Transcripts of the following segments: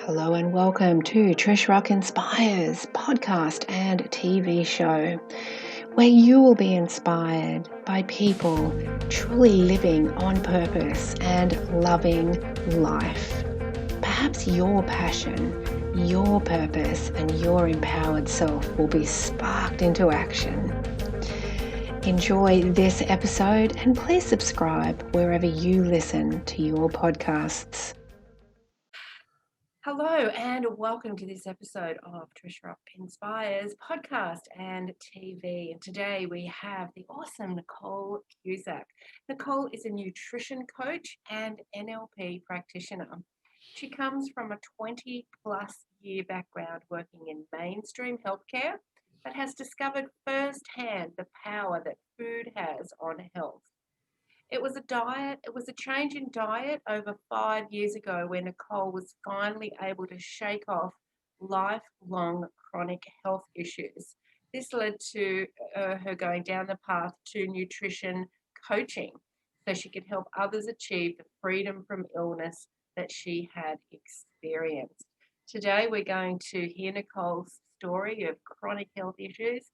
Hello and welcome to Trish Rock Inspires-Podcast and TV show, where you will be inspired by people truly living on purpose and loving life. Perhaps your passion, your purpose, and your empowered self will be sparked into action. Enjoy this episode and please subscribe wherever you listen to your podcasts. Hello and welcome to this episode of Trish Rock Inspires podcast and TV. And today we have the awesome Nicole Cusack. Nicole is a nutrition coach and NLP practitioner. She comes from a 20-plus year background working in mainstream healthcare, but has discovered firsthand the power that food has on health. It was a change in diet over 5 years ago when Nicole was finally able to shake off lifelong chronic health issues. This led to her going down the path to nutrition coaching so she could help others achieve the freedom from illness that she had experienced. Today, we're going to hear Nicole's story of chronic health issues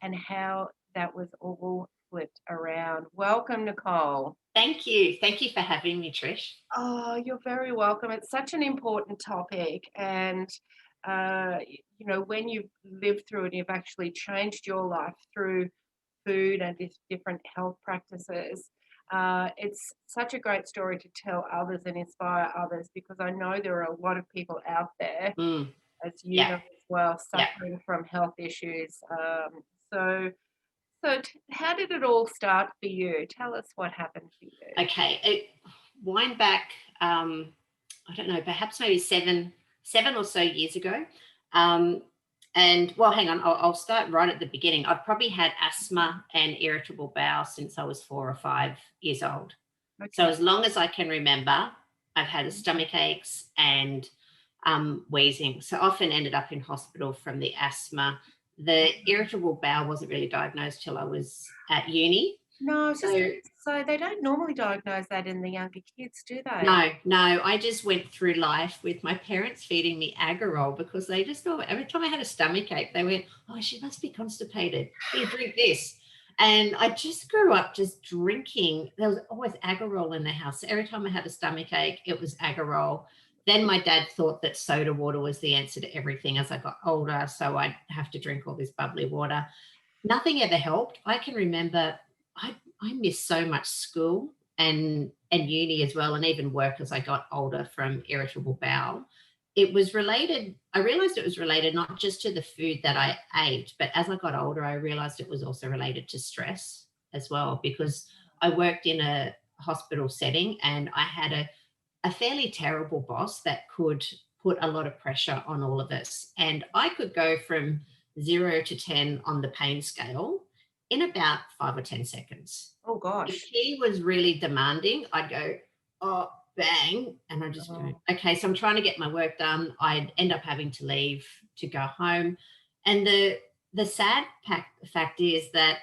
and how that was all flipped around. Welcome, Nicole. Thank you. Thank you for having me, Trish. Oh, you're very welcome. It's such an important topic. And, when you've lived through it, you've actually changed your life through food and different health practices. It's such a great story to tell others and inspire others because I know there are a lot of people out there, as you know as well, suffering from health issues. So how did it all start for you? Tell us what happened for you. Okay. Wind back, I don't know, perhaps maybe seven or so years ago. Hang on, I'll start right at the beginning. I've probably had asthma and irritable bowel since I was 4 or 5 years old. Okay. So as long as I can remember, I've had stomach aches and wheezing. So often ended up in hospital from the asthma. The irritable bowel wasn't really diagnosed till I was at uni. No, so they don't normally diagnose that in the younger kids, do they? No. I just went through life with my parents feeding me Agarol because they just thought every time I had a stomach ache, they went, "Oh, she must be constipated. Here, drink this." And I just grew up just drinking. There was always Agarol in the house. So every time I had a stomach ache, it was Agarol. Then my dad thought that soda water was the answer to everything as I got older, so I'd have to drink all this bubbly water. Nothing ever helped. I can remember I missed so much school and uni as well, and even work as I got older from irritable bowel. It was related. I realized it was related not just to the food that I ate, but as I got older, I realized it was also related to stress as well, because I worked in a hospital setting and I had a fairly terrible boss that could put a lot of pressure on all of us. And I could go from 0 to 10 on the pain scale in about 5 or 10 seconds. Oh, gosh. If he was really demanding, I'd go, oh, bang. And I'd just go, okay, so I'm trying to get my work done. I'd end up having to leave to go home. And the sad fact is that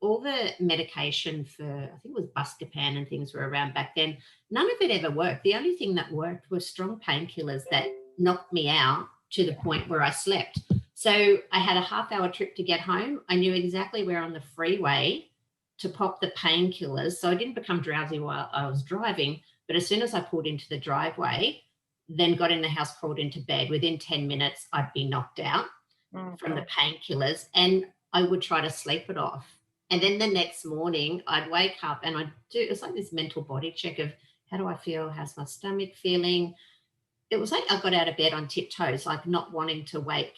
all the medication for, I think it was Buscopan and things were around back then, none of it ever worked. The only thing that worked was strong painkillers that knocked me out to the point where I slept. So I had a half-hour trip to get home. I knew exactly where on the freeway to pop the painkillers. So I didn't become drowsy while I was driving. But as soon as I pulled into the driveway, then got in the house, crawled into bed, within 10 minutes, I'd be knocked out from the painkillers and I would try to sleep it off. And then the next morning I'd wake up and it's like this mental body check of how do I feel? How's my stomach feeling? It was like I got out of bed on tiptoes, like not wanting to wake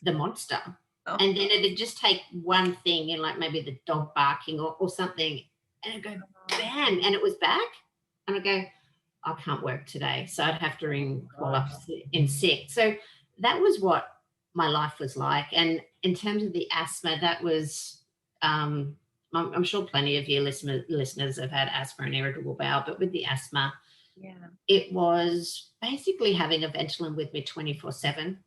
the monster. Oh. And then it'd just take one thing, like maybe the dog barking or something, and I'd go bam, and it was back. And I'd go, I can't work today. So I'd have to call up in sick. So that was what my life was like. And in terms of the asthma, that was I'm sure plenty of your listeners have had asthma and irritable bowel, but with the asthma, it was basically having a Ventolin with me 24/7.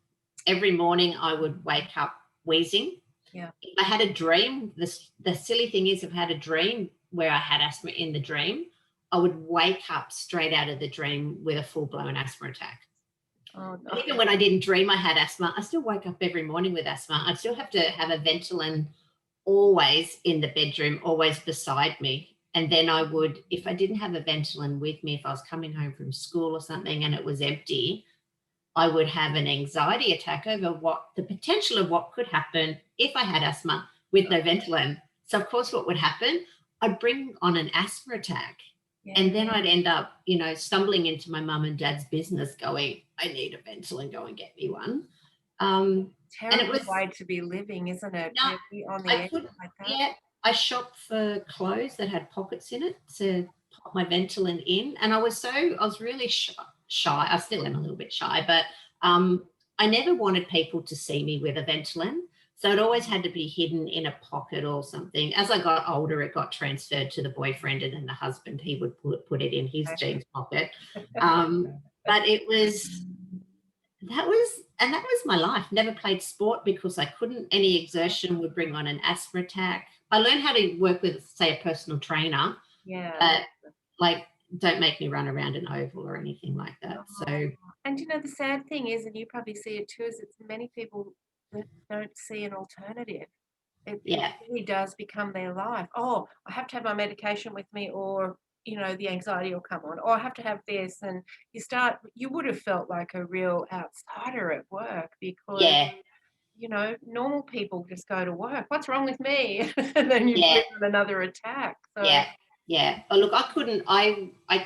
Every morning I would wake up wheezing. Yeah. If I had a dream, the silly thing is, if I had a dream where I had asthma in the dream, I would wake up straight out of the dream with a full-blown asthma attack. Oh, And no. even when I didn't dream I had asthma, I still woke up every morning with asthma. I'd still have to have a Ventolin always in the bedroom, always beside me. And then I would, if I didn't have a Ventolin with me, if I was coming home from school or something and it was empty, I would have an anxiety attack over what the potential of what could happen if I had asthma with no Ventolin. So of course what would happen, I'd bring on an asthma attack. Yeah. And then I'd end up, stumbling into my mum and dad's business going, I need a Ventolin, go and get me one. Terrible it was- way to be living, isn't it? No, Really on the I edge could, like that. yeah, I shopped for clothes that had pockets in it to pop my Ventolin in. And I was really shy. I still am a little bit shy, but I never wanted people to see me with a Ventolin. So it always had to be hidden in a pocket or something. As I got older, it got transferred to the boyfriend, and then the husband, he would put it in his jeans pocket. But that was my life. Never played sport because I couldn't. Any exertion would bring on an asthma attack. I learned how to work with, say, a personal trainer. Yeah. But like, don't make me run around an oval or anything like that. So, and the sad thing is, and you probably see it too, is it's many people that don't see an alternative. It really does become their life. Oh, I have to have my medication with me, or the anxiety will come on, or I have to have this, and you would have felt like a real outsider at work because normal people just go to work. What's wrong with me? And then you flip on another attack. So yeah. Oh, look, I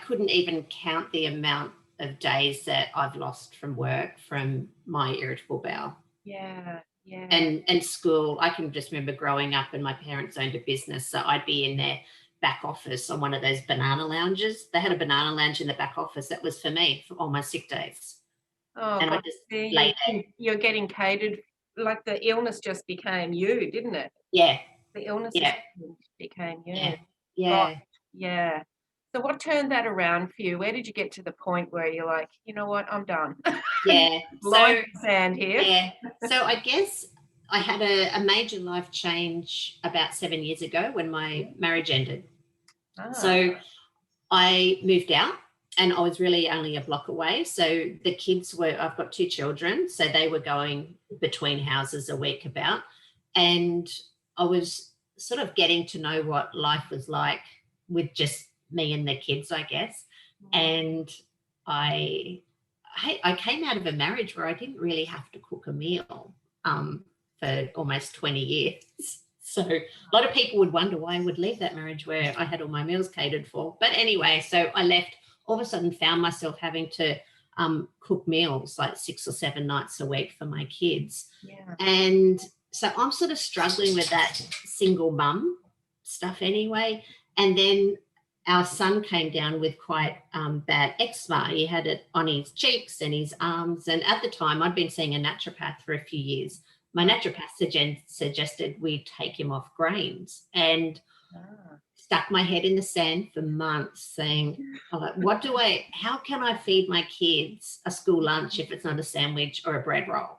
couldn't even count the amount of days that I've lost from work from my irritable bowel. Yeah. And school. I can just remember growing up and my parents owned a business, so I'd be in their back office on one of those banana lounges. They had a banana lounge in the back office that was for me for all my sick days. Oh, and God, I just lay there. you're getting catered, like the illness just became you, didn't it? Yeah. The illness became you. Yeah. Yeah. So what turned that around for you? Where did you get to the point where you're like, you know what, I'm done? Yeah. Line in the sand here. Yeah. So I guess I had a major life change about 7 years ago when my marriage ended. So I moved out and I was really only a block away. So the kids I've got 2 children, so they were going between houses a week about. And I was sort of getting to know what life was like with just me and the kids, I guess. And I came out of a marriage where I didn't really have to cook a meal for almost 20 years. So a lot of people would wonder why I would leave that marriage where I had all my meals catered for. But anyway, so I left, all of a sudden found myself having to cook meals like 6 or 7 nights a week for my kids. Yeah. And so I'm sort of struggling with that single mum stuff anyway. And then our son came down with quite bad eczema. He had it on his cheeks and his arms. And at the time, I'd been seeing a naturopath for a few years. My naturopath suggested we take him off grains, and stuck my head in the sand for months saying, how can I feed my kids a school lunch if it's not a sandwich or a bread roll?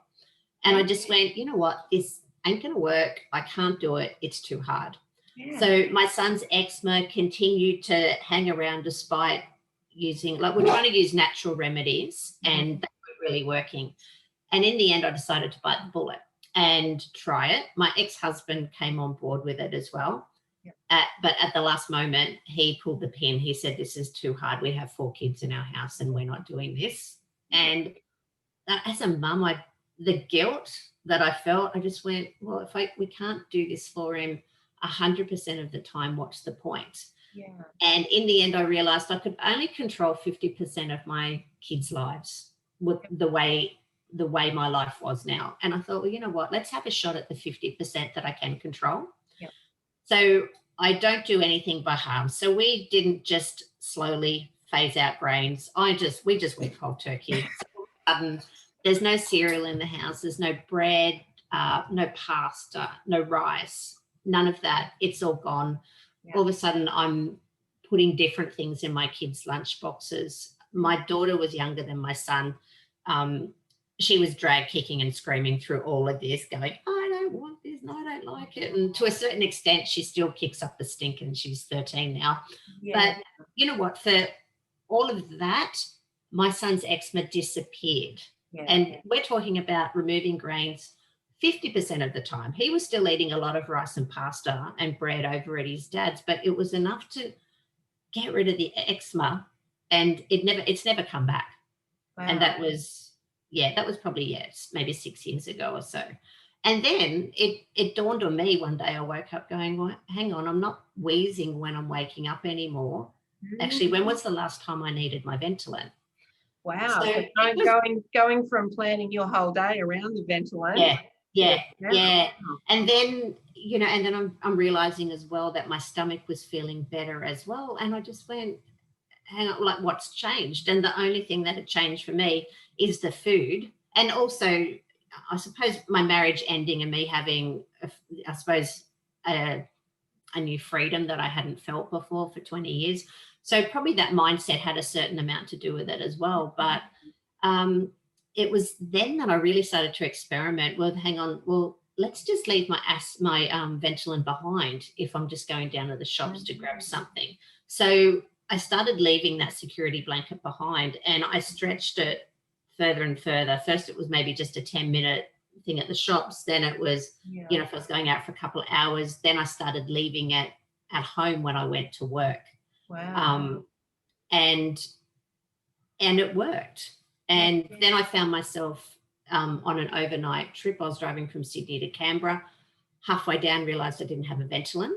And I just went, you know what, this ain't going to work. I can't do it. It's too hard. Yeah. So my son's eczema continued to hang around despite we're trying to use natural remedies and they weren't really working. And in the end, I decided to bite the bullet and try it. My ex-husband came on board with it as well. Yeah. But at the last moment, he pulled the pin. He said, this is too hard. We have 4 kids in our house and we're not doing this. And as a mum, the guilt that I felt, I just went, well, we can't do this for him 100% of the time, what's the point? Yeah. And in the end, I realized I could only control 50% of my kids' lives with the way my life was now. And I thought, well, you know what, let's have a shot at the 50% that I can control. Yep. So I don't do anything by harm. So we didn't just slowly phase out grains. We just went cold turkey. There's no cereal in the house. There's no bread, no pasta, no rice, none of that. It's all gone. Yeah. All of a sudden, I'm putting different things in my kids' lunch boxes. My daughter was younger than my son. She was drag kicking and screaming through all of this, going, I don't want this and I don't like it. And to a certain extent, she still kicks up the stink, and she's 13 now. Yeah. But you know what? For all of that, my son's eczema disappeared. And we're talking about removing grains 50% of the time. He was still eating a lot of rice and pasta and bread over at his dad's, but it was enough to get rid of the eczema, and it's never come back. Wow. And that was probably, maybe 6 years ago or so. And then it dawned on me one day. I woke up going, well, hang on, I'm not wheezing when I'm waking up anymore. Actually, when was the last time I needed my Ventolin? Wow. So going from planning your whole day around the Ventolin. Yeah. And then, I'm realizing as well that my stomach was feeling better as well. And I just went, hang on, like, what's changed? And the only thing that had changed for me is the food. And also, I suppose my marriage ending and me having, a new freedom that I hadn't felt before for 20 years. So probably that mindset had a certain amount to do with it as well. But it was then that I really started to experiment with, hang on, well, let's just leave my Ventolin behind if I'm just going down to the shops to grab something. So I started leaving that security blanket behind, and I stretched it further and further. First, it was maybe just a 10-minute thing at the shops. Then it was, if I was going out for a couple of hours, then I started leaving it at home when I went to work. Wow. And it worked. And then I found myself on an overnight trip. I was driving from Sydney to Canberra. Halfway down, realised I didn't have a Ventolin.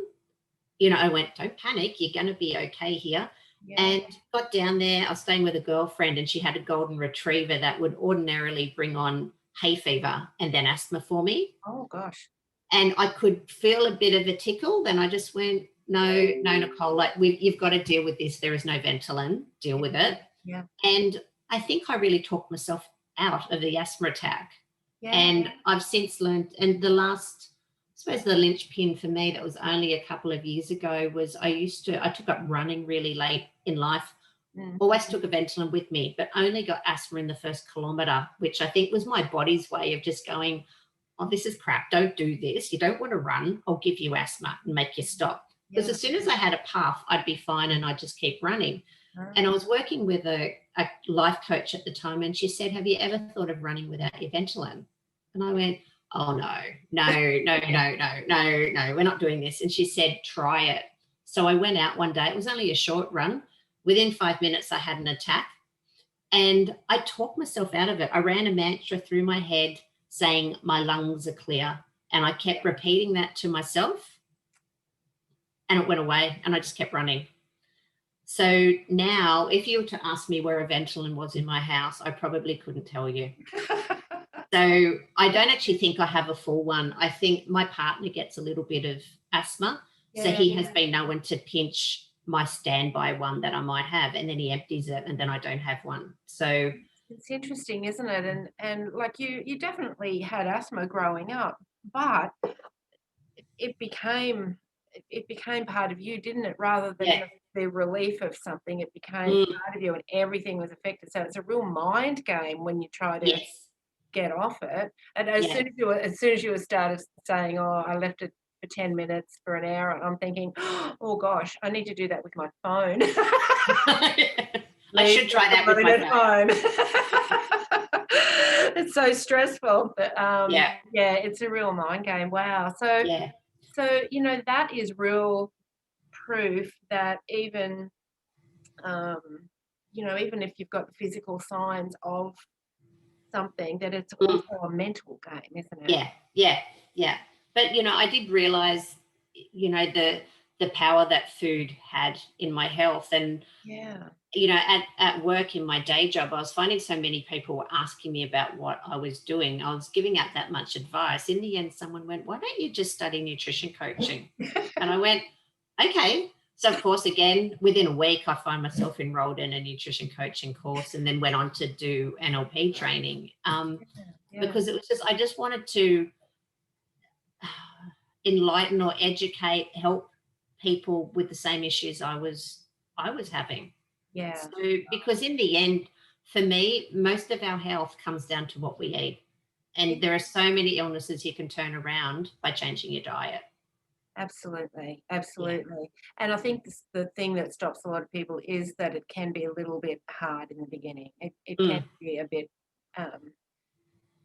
I went, don't panic, you're going to be okay here. And got down there. I was staying with a girlfriend, and she had a golden retriever that would ordinarily bring on hay fever and then asthma for me. Oh, gosh. And I could feel a bit of a tickle. Then I just went, no, Nicole, like, you've got to deal with this. There is no Ventolin. Deal with it. Yeah. And I think I really talked myself out of the asthma attack. Yeah. And I've since learned, and the linchpin for me that was only a couple of years ago was I took up running really late in life, always took a Ventolin with me, but only got asthma in the first kilometre, which I think was my body's way of just going, oh, this is crap, don't do this, you don't want to run, I'll give you asthma and make you stop. Because as soon as I had a puff, I'd be fine and I'd just keep running. And I was working with a life coach at the time, and she said, have you ever thought of running without your Ventolin? And I went, oh, no, we're not doing this. And she said, try it. So I went out one day. It was only a short run. Within 5 minutes, I had an attack, and I talked myself out of it. I ran a mantra through my head saying, my lungs are clear. And I kept repeating that to myself, and it went away, and I just kept running. So now, if you were to ask me where a Ventolin was in my house, I probably couldn't tell you. So I don't actually think I have a full one. I think my partner gets a little bit of asthma. So he has been known to pinch my standby one that I might have, and then he empties it, and then I don't have one. So it's interesting, isn't it? And like you definitely had asthma growing up, but it became part of you, didn't it? Rather than just the relief of something, it became part of you, and everything was affected. So it's a real mind game when you try to get off it. And as soon as you started saying, oh, I left it for 10 minutes, for an hour, I'm thinking, oh gosh, I need to do that with my phone. I should try that with my phone. It's so stressful, but it's a real mind game. Wow. So that is real proof that even even if you've got the physical signs of something, that it's also a mental game, isn't it? Yeah. But I did realize the power that food had in my health. And at work, in my day job, I was finding so many people were asking me about what I was doing. I was giving out that much advice. In the end, someone went, why don't you just study nutrition coaching? And I went, okay. So, of course, again, within a week, I find myself enrolled in a nutrition coaching course, and then went on to do NLP training because it was I just wanted to enlighten or educate, help people with the same issues I was having. Yeah. So, because in the end, for me, most of our health comes down to what we eat. And there are so many illnesses you can turn around by changing your diet. Absolutely. And I think the thing that stops a lot of people is that it can be a little bit hard in the beginning. It can be a bit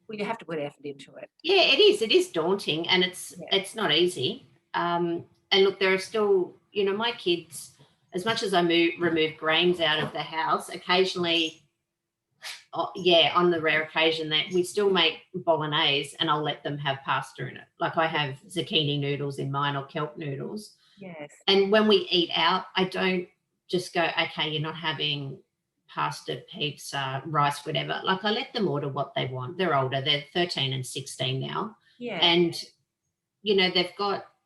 Well, you have to put effort into it. Yeah, it is. It is daunting, and it's not easy. And look, there are still, my kids, as much as I remove grains out of the house, occasionally, on the rare occasion that we still make bolognese, and I'll let them have pasta in it. Like I have zucchini noodles in mine, or kelp noodles. Yes. And when we eat out, I don't just go, okay, you're not having pasta, pizza, rice, whatever. Like I let them order what they want. They're older. They're 13 and 16 now. Yeah. And,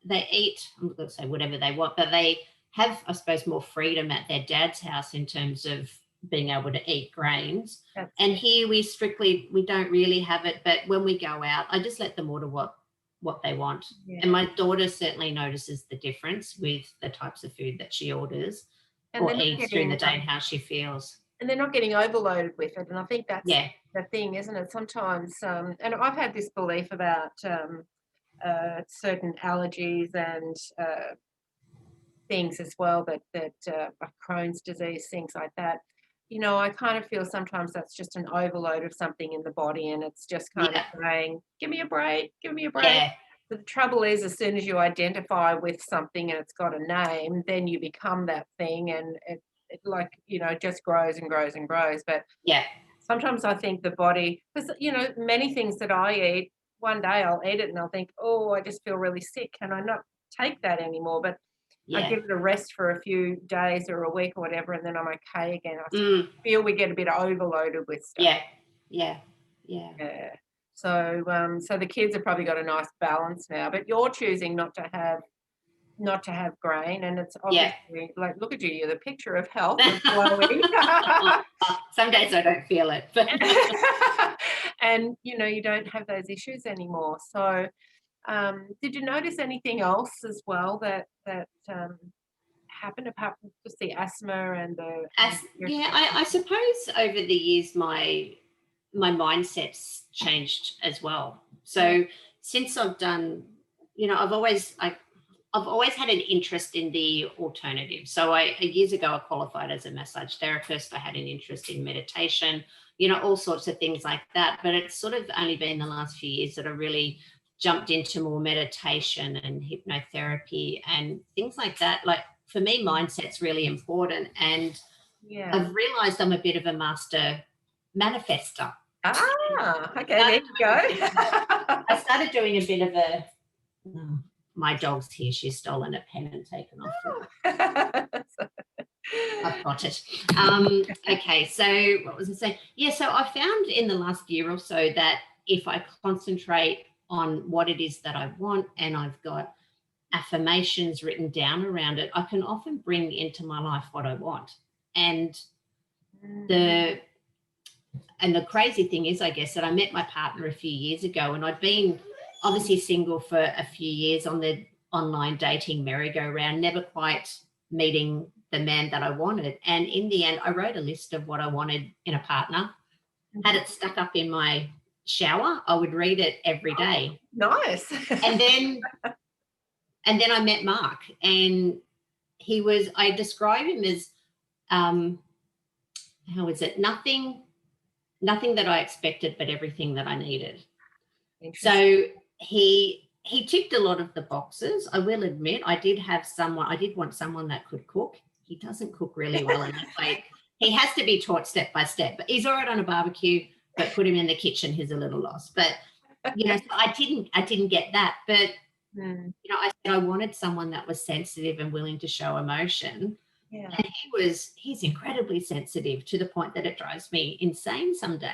they eat, I'm not going to say whatever they want, but they have, I suppose, more freedom at their dad's house in terms of being able to eat grains. And here we don't really have it. But when we go out, I just let them order what they want. Yeah. And my daughter certainly notices the difference with the types of food that she orders or eats during the day and how she feels. And they're not getting overloaded with it. And I think that's the thing, isn't it? Sometimes, and I've had this belief about certain allergies and things as well, that Crohn's disease, things like that. I kind of feel sometimes that's just an overload of something in the body, and it's just kind of saying, give me a break, give me a break. Yeah. But the trouble is, as soon as you identify with something and it's got a name, then you become that thing, and it just grows and grows and grows. But sometimes I think the body, because, many things that I eat, one day I'll eat it and I'll think, oh, I just feel really sick. Can I not take that anymore? But I give it a rest for a few days or a week or whatever, and then I'm okay again. I feel we get a bit overloaded with stuff. Yeah. So the kids have probably got a nice balance now, but you're choosing not to have grain, and it's obviously like, look at you, you're the picture of health and glowing. Some days I don't feel it, but and you don't have those issues anymore. So did you notice anything else as well that happened apart from just the asthma and the I suppose over the years my mindset's changed as well. So since I've done, I've always had an interest in the alternative. So years ago I qualified as a massage therapist. I had an interest in meditation, all sorts of things like that. But it's sort of only been the last few years that I really jumped into more meditation and hypnotherapy and things like that. Like for me, mindset's really important. And I've realized I'm a bit of a master manifester. Okay, there you go. I started doing a bit of my dog's here. She's stolen a pen and taken off. I've got it. Okay, so what was I saying? Yeah, so I found in the last year or so that if I concentrate on what it is that I want, and I've got affirmations written down around it, I can often bring into my life what I want. And the crazy thing is, I guess, that I met my partner a few years ago, and I'd been obviously single for a few years on the online dating merry-go-round, never quite meeting the man that I wanted. And in the end, I wrote a list of what I wanted in a partner, had it stuck up in my shower. I would read it every day. Nice. and then I met Mark, and I describe him as how is it? Nothing that I expected, but everything that I needed. So he ticked a lot of the boxes. I will admit, I did want someone that could cook. He doesn't cook really well, and he has to be taught step by step. But he's all right on a barbecue, but put him in the kitchen, he's a little lost. But so I didn't get that. But I said I wanted someone that was sensitive and willing to show emotion. Yeah. And he's incredibly sensitive to the point that it drives me insane some days.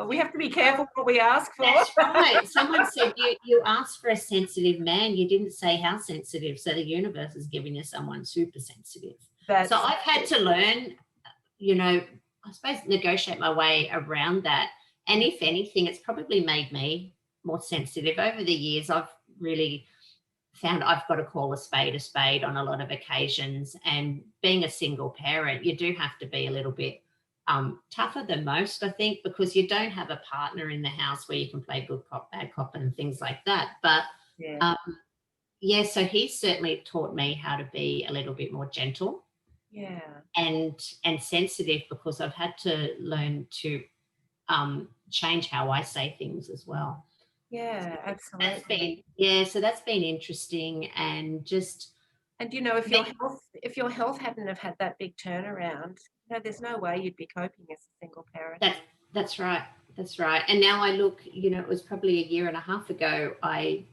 We have to be careful what we ask for. That's right. Someone said you asked for a sensitive man. You didn't say how sensitive. So the universe is giving you someone super sensitive. So I've had to learn, I suppose, negotiate my way around that. And if anything, it's probably made me more sensitive. Over the years, I've really found I've got to call a spade on a lot of occasions. And being a single parent, you do have to be a little bit tougher than most, I think, because you don't have a partner in the house where you can play good cop, bad cop and things like that. But so he's certainly taught me how to be a little bit more gentle and sensitive, because I've had to learn to change how I say things as well. Yeah, absolutely. So that's been interesting, and just, and if your health hadn't have had that big turnaround, there's no way you'd be coping as a single parent. That's right. That's right. And now I look, it was probably a year and a half ago, I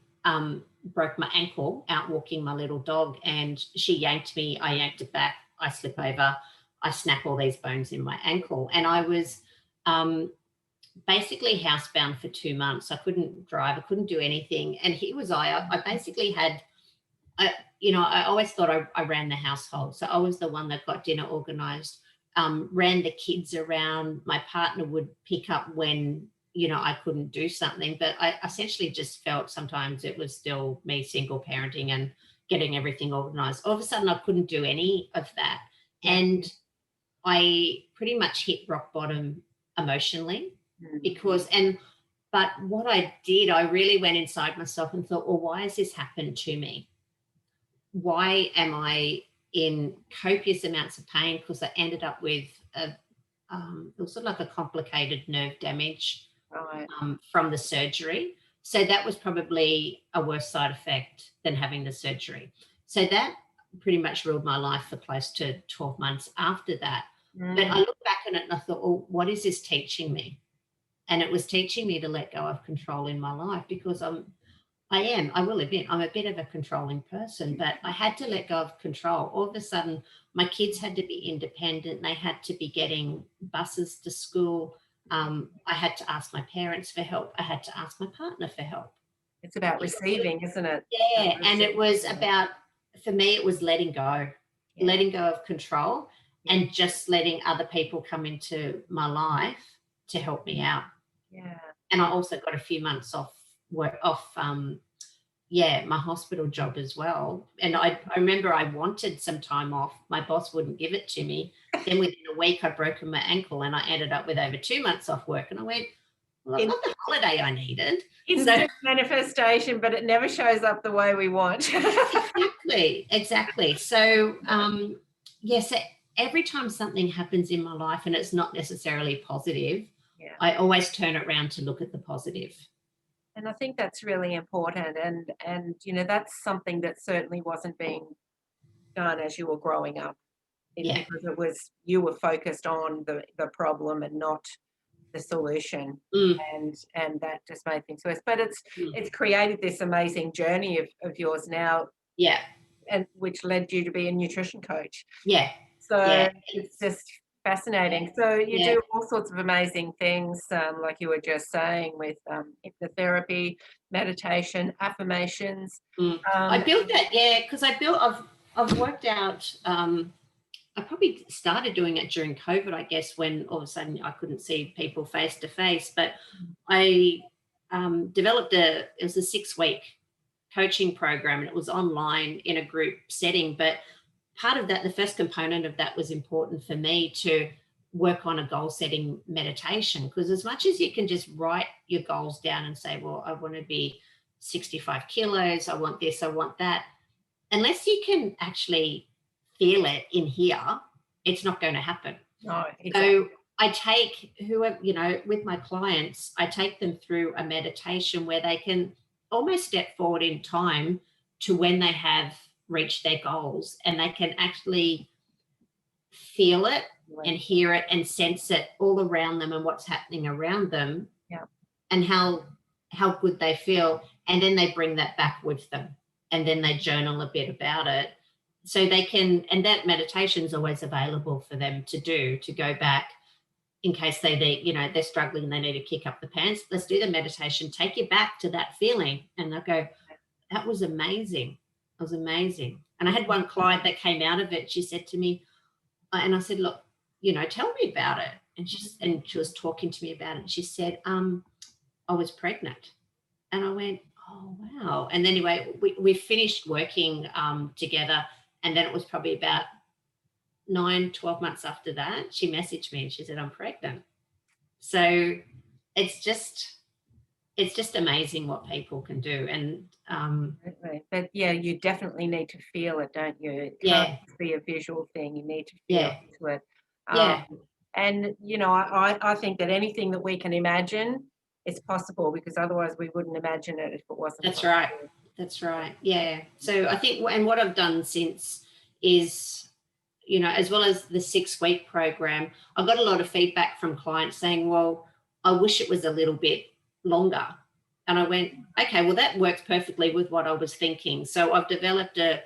broke my ankle out walking my little dog, and she yanked me. I yanked it back. I slip over. I snap all these bones in my ankle. And I was basically housebound for 2 months. I couldn't drive. I couldn't do anything. And here was I basically had, I always thought I ran the household. So I was the one that got dinner organized, ran the kids around. My partner would pick up when, I couldn't do something. But I essentially just felt sometimes it was still me single parenting and getting everything organized. All of a sudden, I couldn't do any of that. And I pretty much hit rock bottom emotionally but what I did, I really went inside myself and thought, well, why has this happened to me? Why am I in copious amounts of pain? Because I ended up with it was sort of like a complicated nerve damage from the surgery. So that was probably a worse side effect than having the surgery. So that pretty much ruled my life for close to 12 months after that. But I look back on it and I thought, well, what is this teaching me? And it was teaching me to let go of control in my life, because I will admit, I'm a bit of a controlling person, but I had to let go of control. All of a sudden, my kids had to be independent. They had to be getting buses to school. I had to ask my parents for help. I had to ask my partner for help. It's about receiving, isn't it? Yeah. And it was about, for me, it was letting go of control and just letting other people come into my life to help me out. Yeah. And I also got a few months off my hospital job as well. And I remember I wanted some time off. My boss wouldn't give it to me. Then within a week, I'd broken my ankle and I ended up with over 2 months off work. And I went, well, that's not the holiday I needed. Instant manifestation, but it never shows up the way we want. Exactly. So, so every time something happens in my life and it's not necessarily positive, I always turn it around to look at the positive. And I think that's really important. And that's something that certainly wasn't being done as you were growing up. Because you were focused on the problem and not the solution. And that just made things worse. But it's created this amazing journey of yours now. Yeah. And which led you to be a nutrition coach. Yeah. So it's just fascinating. So you do all sorts of amazing things, like you were just saying, with hypnotherapy, meditation, affirmations. I built that, because I've worked out. I probably started doing it during COVID, I guess, when all of a sudden I couldn't see people face to face. But I developed it was a 6-week coaching program, and it was online in a group setting. But part of that, the first component of that was important for me to work on a goal setting meditation, because as much as you can just write your goals down and say, well, I want to be 65 kilos, I want this, I want that, unless you can actually feel it in here, it's not going to happen. No, exactly. So I take with my clients, I take them through a meditation where they can almost step forward in time to when they have reach their goals, and they can actually feel it and hear it and sense it all around them and what's happening around them, and how good they feel. And then they bring that back with them, and then they journal a bit about it, so they can, and that meditation is always available for them to do, to go back in case they're struggling and they need to kick up the pants. Let's do the meditation, take you back to that feeling, and they'll go, that was amazing. It was amazing. And I had one client that came out of it. She said to me, and I said, look, tell me about it. And she was talking to me about it. And she said, I was pregnant. And I went, oh, wow. And anyway, we finished working together. And then it was probably about 9-12 months after that, she messaged me and she said, I'm pregnant. So it's just amazing what people can do. And but you definitely need to feel it, don't you? It can't be a visual thing. You need to feel into it. And, you know, I think that anything that we can imagine is possible, because otherwise we wouldn't imagine it if it wasn't That's possible. right. That's right. Yeah. So I think, and what I've done since is, you know, as well as the 6-week program, I got a lot of feedback from clients saying, well, I wish it was a little bit longer. And I went, okay, well, that works perfectly with what I was thinking. So I've developed a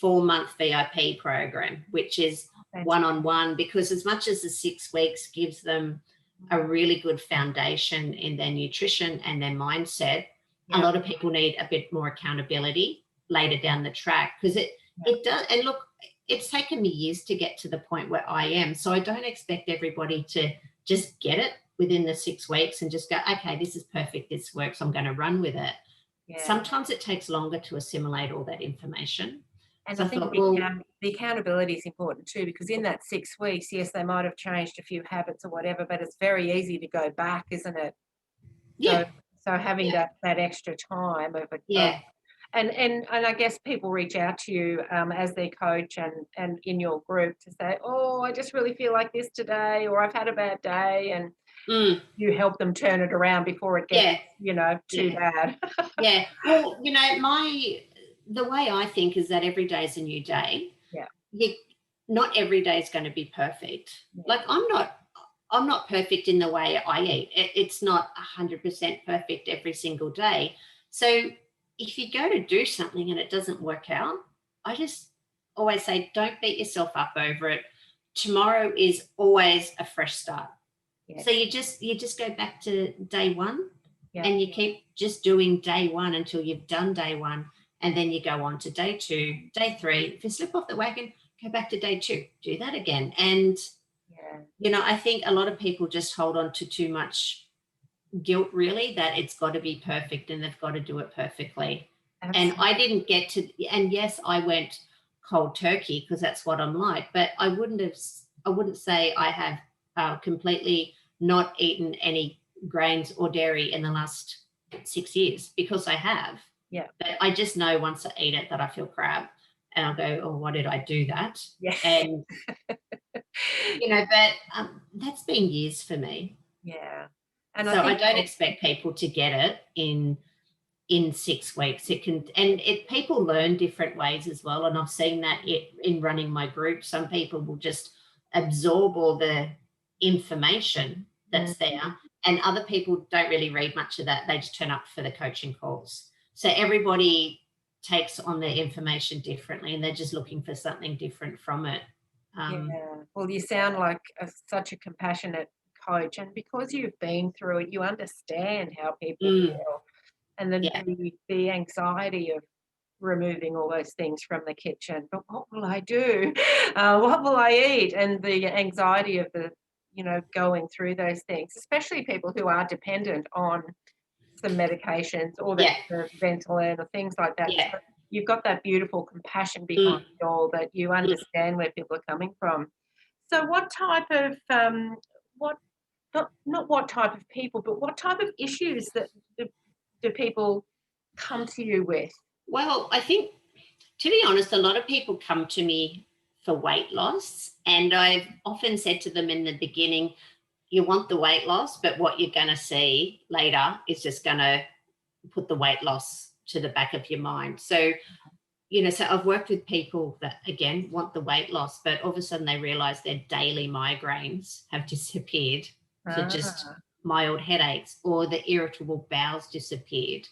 4-month VIP program, which is one-on-one, because as much as the 6 weeks gives them a really good foundation in their nutrition and their mindset, a lot of people need a bit more accountability later down the track, because it does. And look, it's taken me years to get to the point where I am. So I don't expect everybody to just get it within the 6 weeks and just go, okay, this is perfect, this works, I'm going to run with it. Sometimes it takes longer to assimilate all that information. And so I think the accountability is important too, because in that 6 weeks, yes, they might have changed a few habits or whatever, but it's very easy to go back, isn't it? Yeah. So having that extra time of it. And I guess people reach out to you as their coach and in your group to say, oh, I just really feel like this today, or I've had a bad day, and you help them turn it around before it gets, too bad. Yeah. Well, you know, the way I think is that every day is a new day. Yeah. Not every day is going to be perfect. Yeah. Like I'm not perfect in the way I eat. It's not 100% perfect every single day. So if you go to do something and it doesn't work out, I just always say, don't beat yourself up over it. Tomorrow is always a fresh start. Yes. So you just go back to day one, and you keep just doing day one until you've done day one, and then you go on to day 2, day 3. If you slip off the wagon, go back to day 2, do that again. And you know, I think a lot of people just hold on to too much guilt, really, that it's got to be perfect and they've got to do it perfectly. Absolutely. And I didn't get to, and yes, I went cold turkey because that's what I'm like, but I wouldn't say I have completely not eaten any grains or dairy in the last 6 years, because I have. Yeah. But I just know once I eat it that I feel crap, and I'll go, oh, why did I do that? Yeah. And you know, but that's been years for me. Yeah. And so I don't expect people to get it in 6 weeks. It can, and people learn different ways as well. And I've seen that in running my group. Some people will just absorb all the information that's there, and other people don't really read much of that. They just turn up for the coaching calls. So everybody takes on their information differently, and they're just looking for something different from it. Well, you sound like such a compassionate coach, and because you've been through it, you understand how people feel, and then the anxiety of removing all those things from the kitchen. But what will I do? What will I eat? And the anxiety of going through those things, especially people who are dependent on some medications or the Ventolin or things like that. Yeah. So you've got that beautiful compassion behind it all, that you understand where people are coming from. So what type of not what type of people, but what type of issues that do people come to you with? Well, I think, to be honest, a lot of people come to me for weight loss, and I've often said to them in the beginning, you want the weight loss, but what you're going to see later is just going to put the weight loss to the back of your mind. So, so I've worked with people that, again, want the weight loss, but all of a sudden they realize their daily migraines have disappeared to just mild headaches, or the irritable bowels disappeared,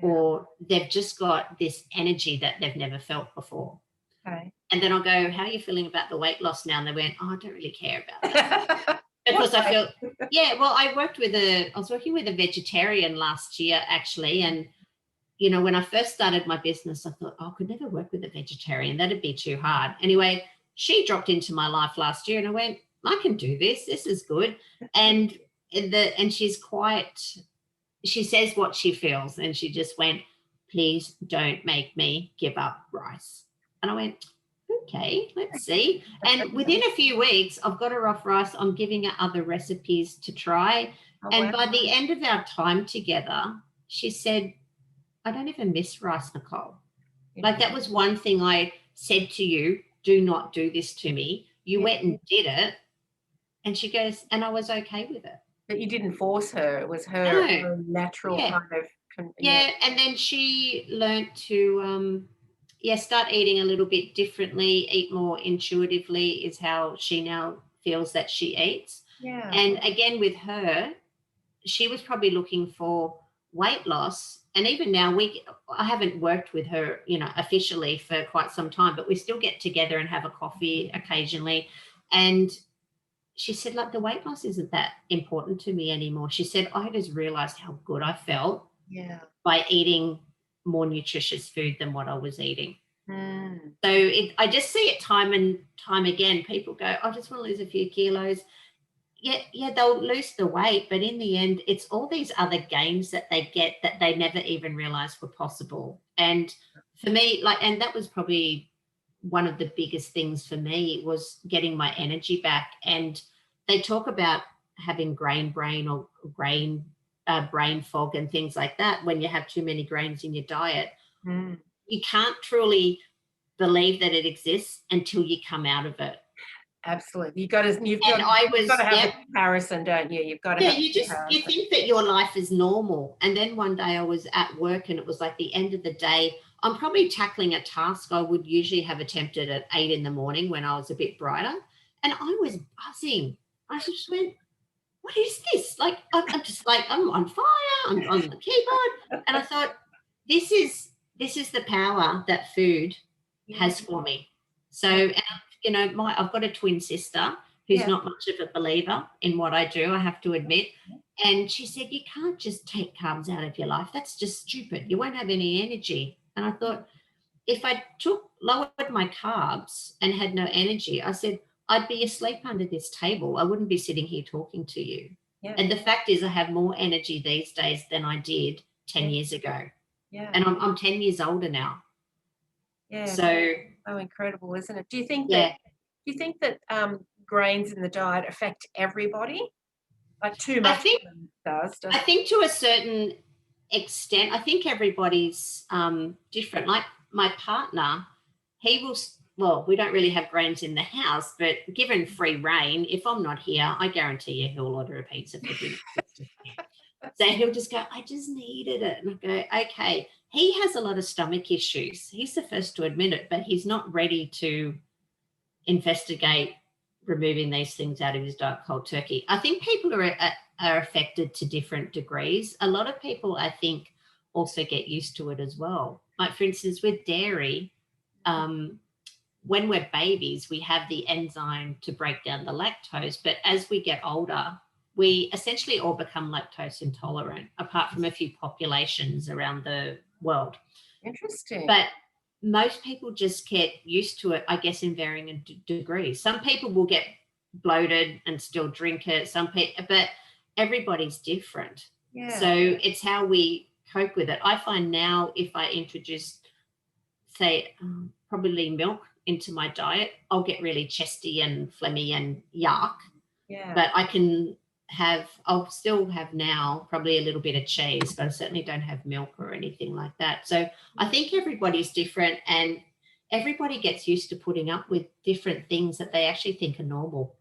or they've just got this energy that they've never felt before. Okay. And then I'll go, how are you feeling about the weight loss now? And they went, oh, I don't really care about that. Because I feel, I was working with a vegetarian last year, actually. And, when I first started my business, I thought, I could never work with a vegetarian. That'd be too hard. Anyway, she dropped into my life last year, and I went, I can do this. This is good. And she's she says what she feels. And she just went, please don't make me give up rice. And I went, okay, let's see. And within a few weeks, I've got her off rice. I'm giving her other recipes to try. And by the end of our time together, she said, I don't even miss rice, Nicole. Like, that was one thing I said to you, do not do this to me. You went and did it, And she goes, and I was okay with it. But you didn't force her. It was her No. own natural Yeah. kind of. Yeah, and then she learnt to start eating a little bit differently, eat more intuitively is how she now feels that she eats. Yeah. And again, with her, she was probably looking for weight loss. And even now, I haven't worked with her, officially for quite some time, but we still get together and have a coffee occasionally. And she said, like, the weight loss isn't that important to me anymore. She said, I just realized how good I felt by eating more nutritious food than what I was eating. So I just see it time and time again. People go, I just want to lose a few kilos. Yeah, they'll lose the weight, but in the end, it's all these other gains that they get that they never even realized were possible. And for me, and that was probably one of the biggest things for me was getting my energy back. And they talk about having grain brain or brain fog and things like that when you have too many grains in your diet. You can't truly believe that it exists until you come out of it. Absolutely. You've got to have the comparison, don't you? You've got to have you think that your life is normal. And then one day I was at work and it was like the end of the day. I'm probably tackling a task I would usually have attempted at 8 a.m. when I was a bit brighter. And I was buzzing. I just went, what is this? Like, I'm just like, I'm on fire. I'm on the keyboard. And I thought, this is the power that food has for me. So, and, I've got a twin sister who's not much of a believer in what I do, I have to admit. And she said, you can't just take carbs out of your life. That's just stupid. You won't have any energy. And I thought, if I lowered my carbs and had no energy, I said, I'd be asleep under this table. I wouldn't be sitting here talking to you. Yeah. And the fact is I have more energy these days than I did 10 years ago. Yeah. And I'm 10 years older now. Yeah. So incredible, isn't it? Do you think that grains in the diet affect everybody? Like too much does. I think to a certain extent, I think everybody's different. Like my partner, he will, we don't really have grains in the house, but given free reign, if I'm not here, I guarantee you he'll order a pizza for dinner. So he'll just go, I just needed it. And I go, okay. He has a lot of stomach issues. He's the first to admit it, but he's not ready to investigate removing these things out of his diet cold turkey. I think people are affected to different degrees. A lot of people, I think, also get used to it as well. Like, for instance, with dairy, when we're babies, we have the enzyme to break down the lactose, but as we get older, we essentially all become lactose intolerant, apart from a few populations around the world. Interesting. But most people just get used to it, I guess, in varying degrees. Some people will get bloated and still drink it. But everybody's different. Yeah. So it's how we cope with it. I find now if I introduce, say, probably milk into my diet, I'll get really chesty and phlegmy and yuck. Yeah. But I'll still have now probably a little bit of cheese, but I certainly don't have milk or anything like that. So I think everybody's different and everybody gets used to putting up with different things that they actually think are normal.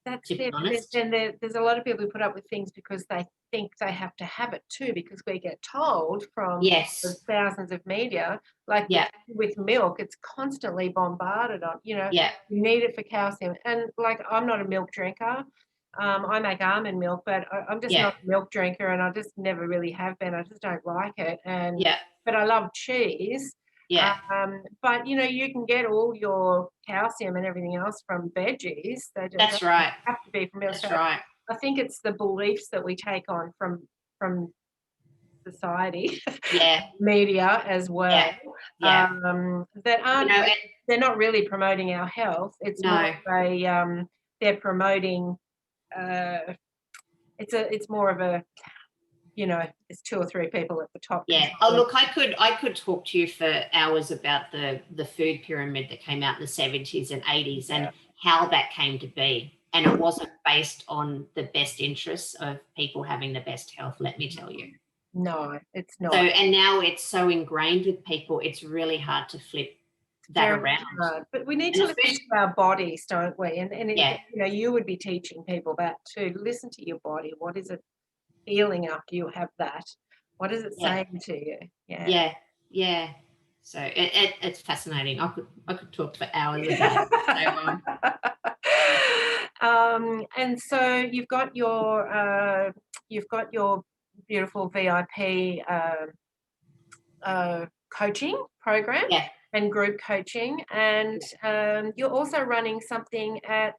That's it. And there's a lot of people who put up with things because they think they have to have it too, because we get told from the thousands of media, like with milk, it's constantly bombarded on, you need it for calcium. And like, I'm not a milk drinker. I make almond milk, but I'm just not a milk drinker, and I just never really have been. I just don't like it. But I love cheese. Yeah. But you can get all your calcium and everything else from veggies. That's right. Have to be from milk. That's right. I think it's the beliefs that we take on from society, media as well. That aren't. They're not really promoting our health. It's more of they're promoting. It's more of a, it's 2 or 3 people at the top. Yeah. Oh, look, I could talk to you for hours about the food pyramid that came out in the 70s and 80s and how that came to be. And it wasn't based on the best interests of people having the best health, let me tell you. No, it's not. So, and now it's so ingrained with people, it's really hard to flip that very around. hard. But we need to listen to our bodies, don't we? And Yeah. you would be teaching people that too. Listen to your body. What is it feeling after you have that? What is it saying to you? Yeah. So it's fascinating. I could talk for hours about it. And so you've got your beautiful VIP coaching program and group coaching, and you're also running something at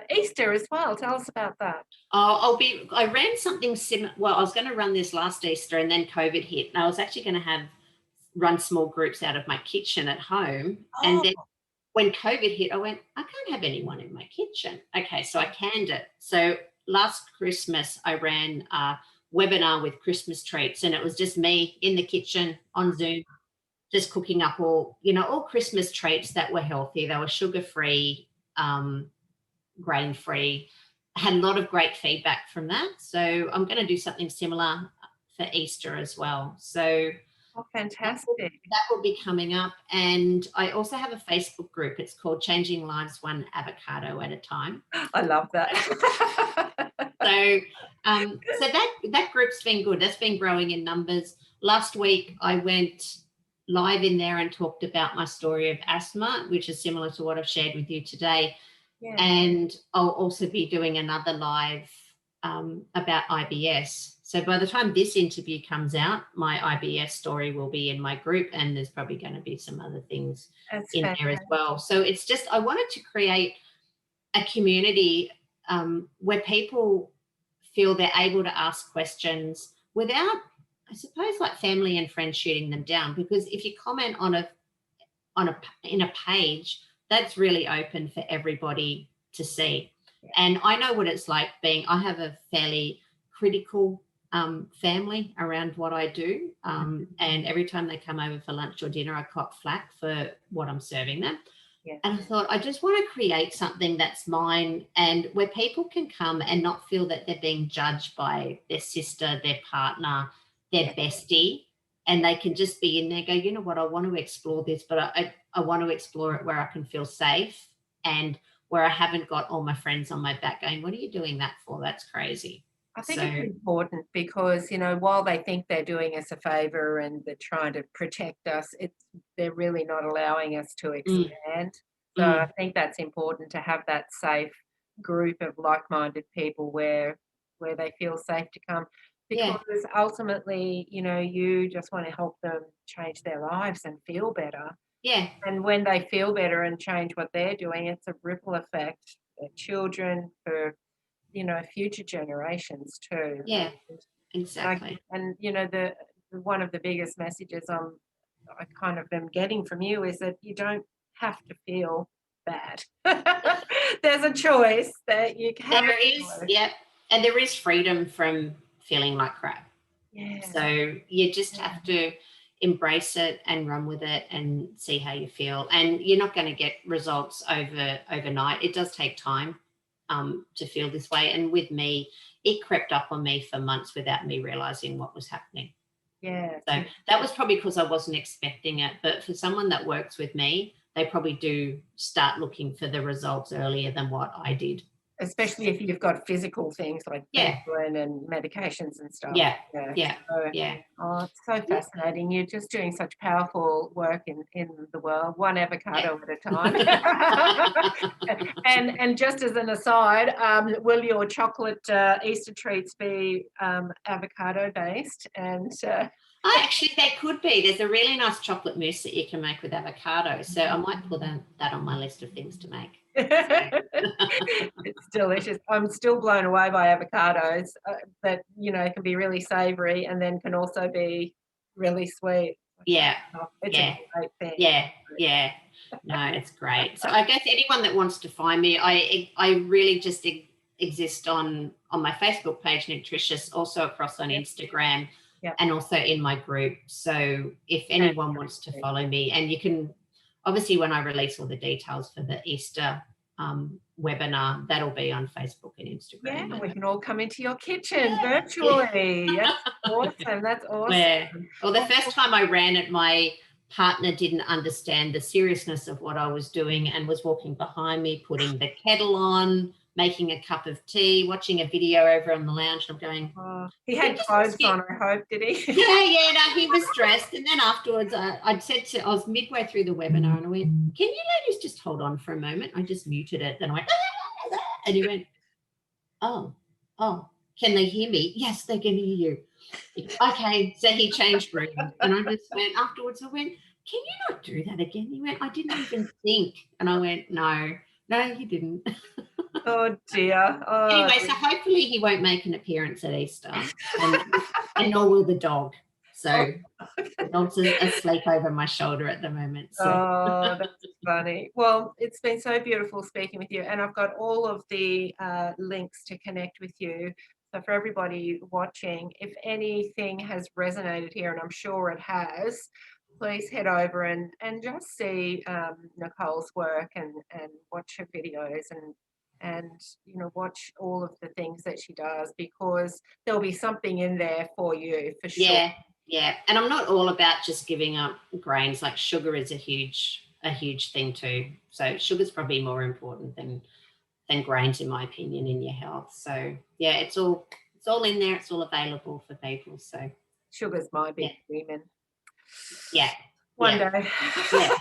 Easter as well. Tell us about that. I ran something similar. Well, I was going to run this last Easter, and then COVID hit, and I was actually going to run small groups out of my kitchen at home. And then when COVID hit, I went, I can't have anyone in my kitchen. Okay, so I canned it. So last Christmas, I ran a webinar with Christmas treats, and it was just me in the kitchen on Zoom, just cooking up all Christmas treats that were healthy. They were sugar-free, grain-free. I had a lot of great feedback from that. So I'm going to do something similar for Easter as well. So fantastic. That will be coming up. And I also have a Facebook group. It's called Changing Lives One Avocado at a Time. I love that. So that group's been good. That's been growing in numbers. Last week, I went live in there and talked about my story of asthma, which is similar to what I've shared with you today. Yeah. And I'll also be doing another live about IBS. So by the time this interview comes out, my IBS story will be in my group, and there's probably going to be some other things there as well. So it's just, I wanted to create a community where people feel they're able to ask questions without, I suppose, like family and friends shooting them down. Because if you comment in a page, that's really open for everybody to see. Yeah. And I know what it's like I have a fairly critical family around what I do. And every time they come over for lunch or dinner, I cop flack for what I'm serving them. Yeah. And I thought, I just want to create something that's mine, and where people can come and not feel that they're being judged by their sister, their partner, their bestie, and they can just be in there, go, you know what, I want to explore this, but I want to explore it where I can feel safe and where I haven't got all my friends on my back going, what are you doing that for? That's crazy. I think it's important because, while they think they're doing us a favor and they're trying to protect us, they're really not allowing us to expand. So I think that's important to have that safe group of like-minded people where they feel safe to come. Because ultimately, you just want to help them change their lives and feel better. Yeah. And when they feel better and change what they're doing, it's a ripple effect for children, for future generations too. Yeah, exactly. And the one of the biggest messages I kind of am getting from you is that you don't have to feel bad. There's a choice that you can. There is, and there is freedom from feeling like crap. Yeah. So you just have to embrace it and run with it and see how you feel. And you're not going to get results overnight. It does take time to feel this way. And with me, it crept up on me for months without me realizing what was happening. Yeah. So that was probably because I wasn't expecting it. But for someone that works with me, they probably do start looking for the results earlier than what I did. Especially if you've got physical things like insulin and medications and stuff. Yeah. Oh, it's so fascinating. You're just doing such powerful work in the world, one avocado at a time. and just as an aside, will your chocolate Easter treats be avocado based? And actually, they could be. There's a really nice chocolate mousse that you can make with avocado. So I might put that on my list of things to make. It's delicious. I'm still blown away by avocados that can be really savory and then can also be really sweet. Yeah. It's a great thing. Yeah. No, it's great. So I guess anyone that wants to find me, I really just exist on my Facebook page, Nictritious, also across on Instagram. Yep. And also in my group. So if anyone wants to follow me, and you can, obviously when I release all the details for the Easter webinar, that'll be on Facebook and Instagram. Yeah, and we can all come into your kitchen virtually. Yeah. That's awesome. That's awesome. Well, the first time I ran it, my partner didn't understand the seriousness of what I was doing and was walking behind me, putting the kettle on, making a cup of tea, watching a video over on the lounge. And I'm going, he had clothes on, I hope, did he? No, he was dressed. And then afterwards, I was midway through the webinar and I went, can you ladies just hold on for a moment? I just muted it. Then I went, and he went, oh, can they hear me? Yes, they can hear you. Okay, so he changed rooms. And I just went, afterwards, I went, can you not do that again? He went, I didn't even think. And I went, no, you didn't. Oh, dear. Anyway, so hopefully he won't make an appearance at Easter, and nor will the dog. So the dog's asleep over my shoulder at the moment. So. Oh, that's funny. Well, it's been so beautiful speaking with you, and I've got all of the links to connect with you. So for everybody watching, if anything has resonated here, and I'm sure it has, please head over and just see Nicole's work and watch her videos and watch all of the things that she does, because there'll be something in there for you for sure. Yeah. And I'm not all about just giving up grains. Like sugar is a huge thing too. So sugar's probably more important than grains, in my opinion, in your health. So yeah, it's all in there. It's all available for people. So sugar's my big demon. Yeah. One day. Yeah.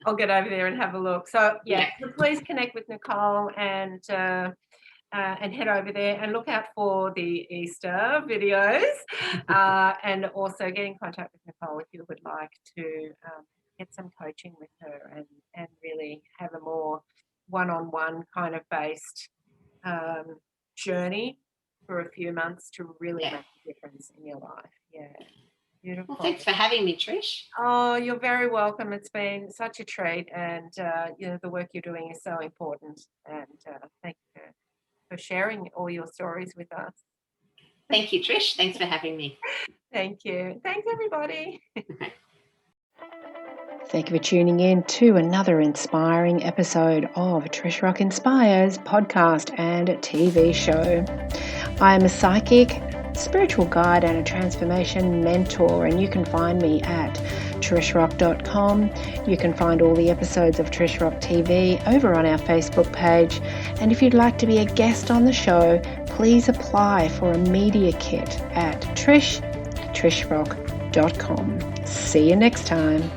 I'll get over there and have a look. So so please connect with Nicole and head over there and look out for the Easter videos, and also get in contact with Nicole if you would like to get some coaching with her and really have a more one-on-one kind of based journey for a few months to really make a difference in your life. Yeah. Beautiful. Well, thanks for having me, Trish. Oh, you're very welcome. It's been such a treat, and the work you're doing is so important. And thank you for sharing all your stories with us. Thank you, Trish. Thanks for having me. Thank you. Thanks, everybody. Thank you for tuning in to another inspiring episode of Trish Rock Inspires-Podcast and TV show. I am a psychic, spiritual guide and a transformation mentor, and you can find me at trishrock.com. You can find all the episodes of Trish Rock TV over on our Facebook page, and if you'd like to be a guest on the show, please apply for a media kit at trishrock.com. See you next time.